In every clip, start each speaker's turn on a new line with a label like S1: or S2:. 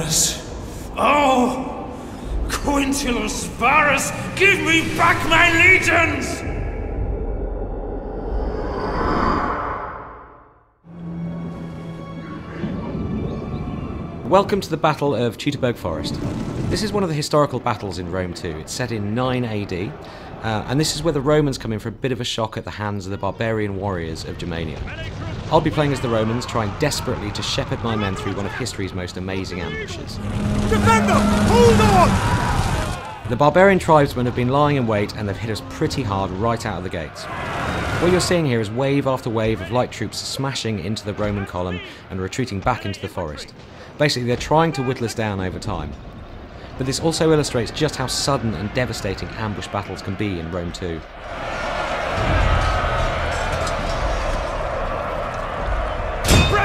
S1: Yes. Oh! Quintulus Varus, give me back my legions!
S2: Welcome to the Battle of Teutoburg Forest. This is one of the historical battles in Rome too. It's set in 9 AD, and this is where the Romans come in for a bit of a shock at the hands of the barbarian warriors of Germania. I'll be playing as the Romans, trying desperately to shepherd my men through one of history's most amazing ambushes.
S3: Defend them! Hold on!
S2: The barbarian tribesmen have been lying in wait and they've hit us pretty hard right out of the gates. What you're seeing here is wave after wave of light troops smashing into the Roman column and retreating back into the forest. Basically, they're trying to whittle us down over time. But this also illustrates just how sudden and devastating ambush battles can be in Rome 2.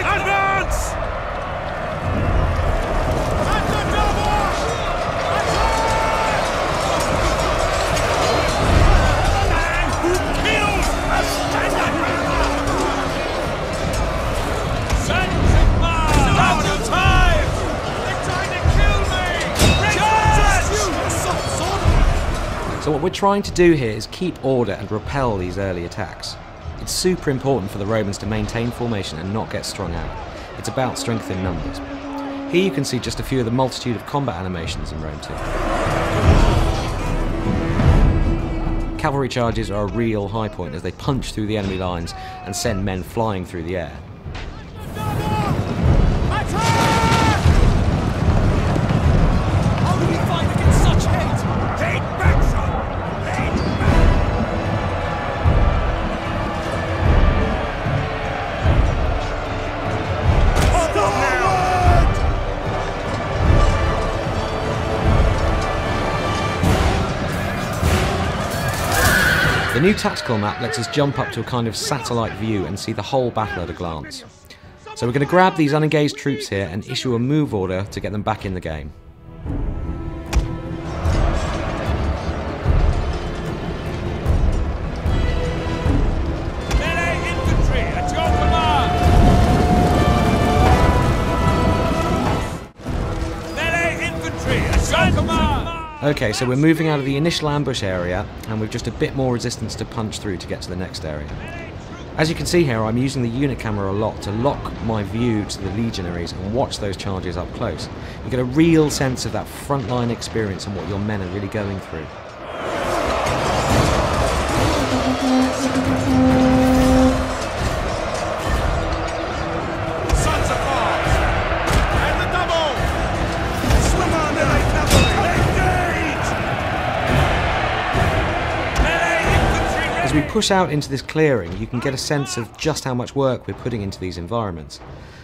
S3: Advance!
S2: So what we're trying to do here is keep order and repel these early attacks. It's super important for the Romans to maintain formation and not get strung out. It's about strength in numbers. Here you can see just a few of the multitude of combat animations in Rome 2. Cavalry charges are a real high point as they punch through the enemy lines and send men flying through the air. The new tactical map lets us jump up to a kind of satellite view and see the whole battle at a glance. So we're going to grab these unengaged troops here and issue a move order to get them back in the game.
S3: Melee infantry at your command! Melee infantry at your command!
S2: Okay, so we're moving out of the initial ambush area and we've just a bit more resistance to punch through to get to the next area. As you can see here, I'm using the unit camera a lot to lock my view to the legionaries and watch those charges up close. You get a real sense of that frontline experience and what your men are really going through. As we push out into this clearing, you can get a sense of just how much work we're putting into these environments.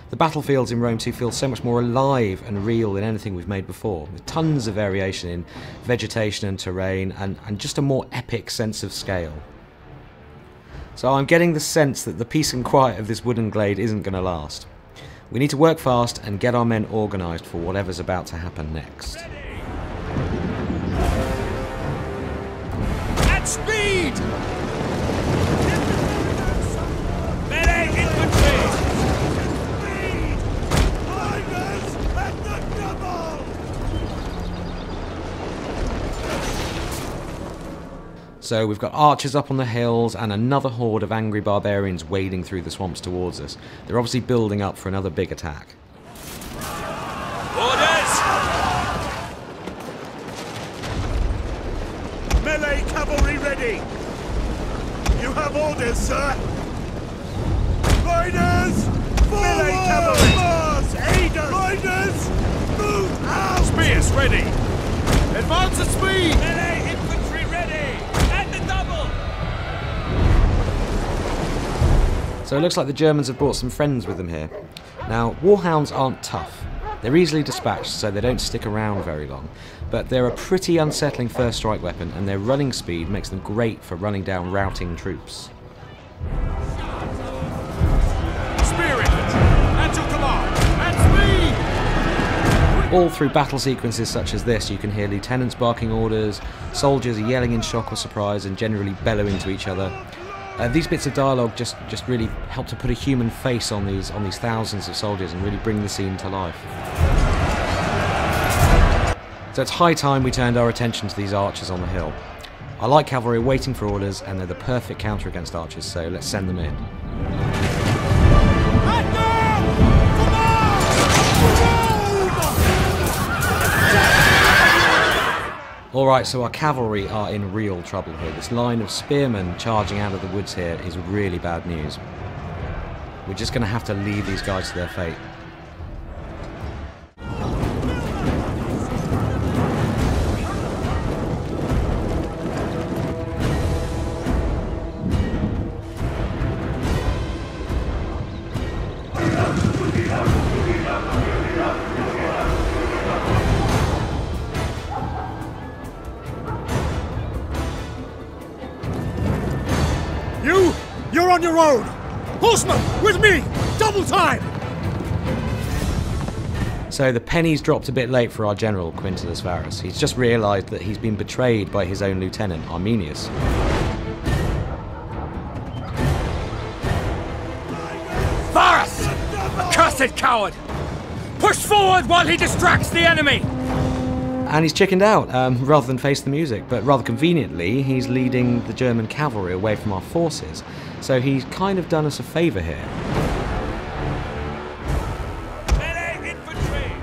S2: The battlefields in Rome 2 feel so much more alive and real than anything we've made before, with tons of variation in vegetation and terrain, and just a more epic sense of scale. So I'm getting the sense that the peace and quiet of this wooden glade isn't going to last. We need to work fast and get our men organised for whatever's about to happen next.
S3: At speed! Melee infantry! Riders at the double!
S2: So we've got archers up on the hills and another horde of angry barbarians wading through the swamps towards us. They're obviously building up for another big attack.
S3: Orders! Melee cavalry ready! You have orders, sir! Riders! Melee cavalry! Mars! Aiders! Riders! Move out! Spears ready! Advance at speed! Melee infantry ready! At the double!
S2: So it looks like the Germans have brought some friends with them here. Now, warhounds aren't tough. They're easily dispatched, so they don't stick around very long. But they're a pretty unsettling first strike weapon, and their running speed makes them great for running down routing troops.
S3: Spirit! At your command! At speed!
S2: All through battle sequences such as this, you can hear lieutenants barking orders, soldiers are yelling in shock or surprise and generally bellowing to each other. These bits of dialogue just really help to put a human face on these thousands of soldiers and really bring the scene to life. So it's high time we turned our attention to these archers on the hill. I like cavalry waiting for orders, and they're the perfect counter against archers, so let's send them in. Alright, so our cavalry are in real trouble here. This line of spearmen charging out of the woods here is really bad news. We're just going to have to leave these guys to their fate.
S3: You're on your own! Horseman, with me! Double time!
S2: So the penny's dropped a bit late for our general, Quintus Varus. He's just realised that he's been betrayed by his own lieutenant, Arminius.
S4: Varus! Accursed coward! Push forward while he distracts the enemy!
S2: And he's chickened out, rather than face the music, but rather conveniently, he's leading the German cavalry away from our forces. So he's kind of done us a favour here.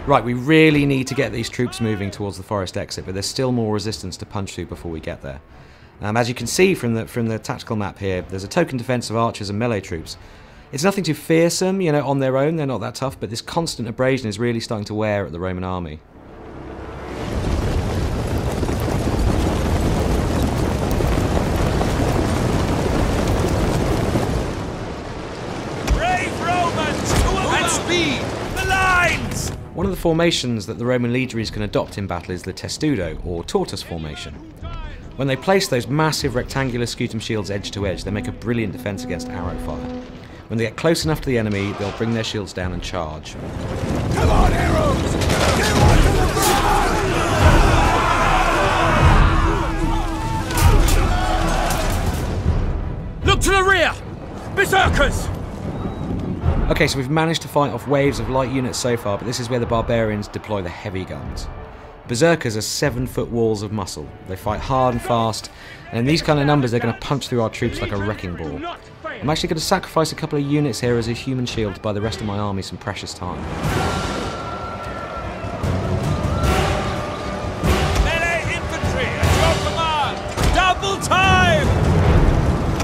S2: Right, we really need to get these troops moving towards the forest exit, but there's still more resistance to punch through before we get there. As you can see from the tactical map here, there's a token defence of archers and melee troops. It's nothing too fearsome, you know, on their own, they're not that tough, but this constant abrasion is really starting to wear at the Roman army. One of the formations that the Roman legionaries can adopt in battle is the testudo, or tortoise formation. When they place those massive rectangular scutum shields edge to edge, they make a brilliant defence against arrow fire. When they get close enough to the enemy, they'll bring their shields down and charge.
S3: Come on, arrows! Get on to the front!
S4: Look to the rear! Berserkers!
S2: Okay, so we've managed to fight off waves of light units so far, but this is where the barbarians deploy the heavy guns. Berserkers are 7-foot walls of muscle. They fight hard and fast, and in these kind of numbers they're going to punch through our troops like a wrecking ball. I'm actually going to sacrifice a couple of units here as a human shield to buy the rest of my army some precious time.
S4: Melee infantry at your command! Double time!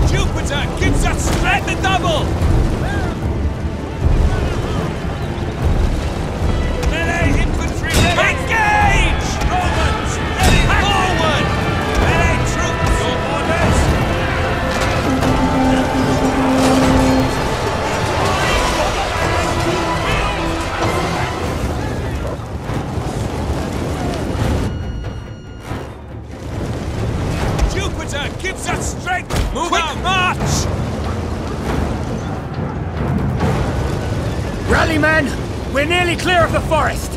S4: Jupiter gives us strength and double! Engage! Romans, ready forward! Melee troops, your orders! Jupiter gives us strength! Move Quick out. March! Rally, men! We're nearly clear of the forest!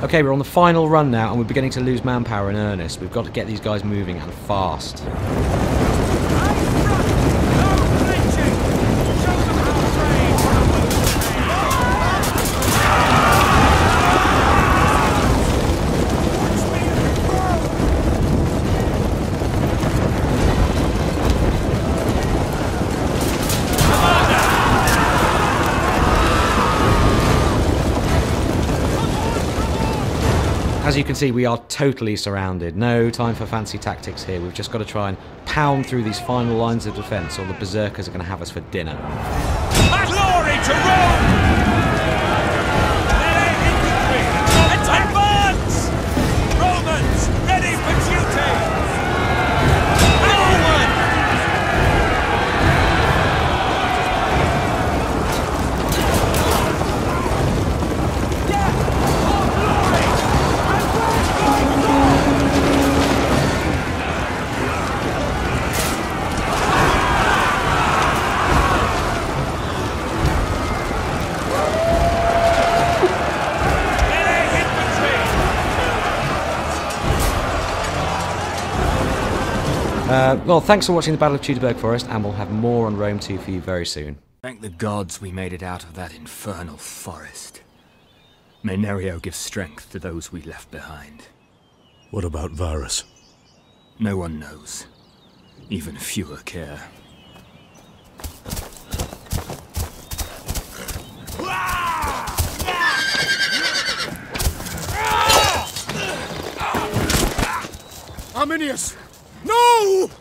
S2: Okay, we're on the final run now, and we're beginning to lose manpower in earnest. We've got to get these guys moving, and fast. As you can see, we are totally surrounded. No time for fancy tactics here. We've just got to try and pound through these final lines of defence, or the berserkers are going to have us for dinner.
S4: Glory to Rome! Melee infantry! Advance! Romans, ready for duty! Forward!
S2: Well, thanks for watching the Battle of Teutoburg Forest, and we'll have more on Rome 2 for you very soon.
S4: Thank the gods we made it out of that infernal forest. May Nerio give strength to those we left behind.
S3: What about Varus?
S5: No one knows. Even fewer care.
S3: Arminius! No!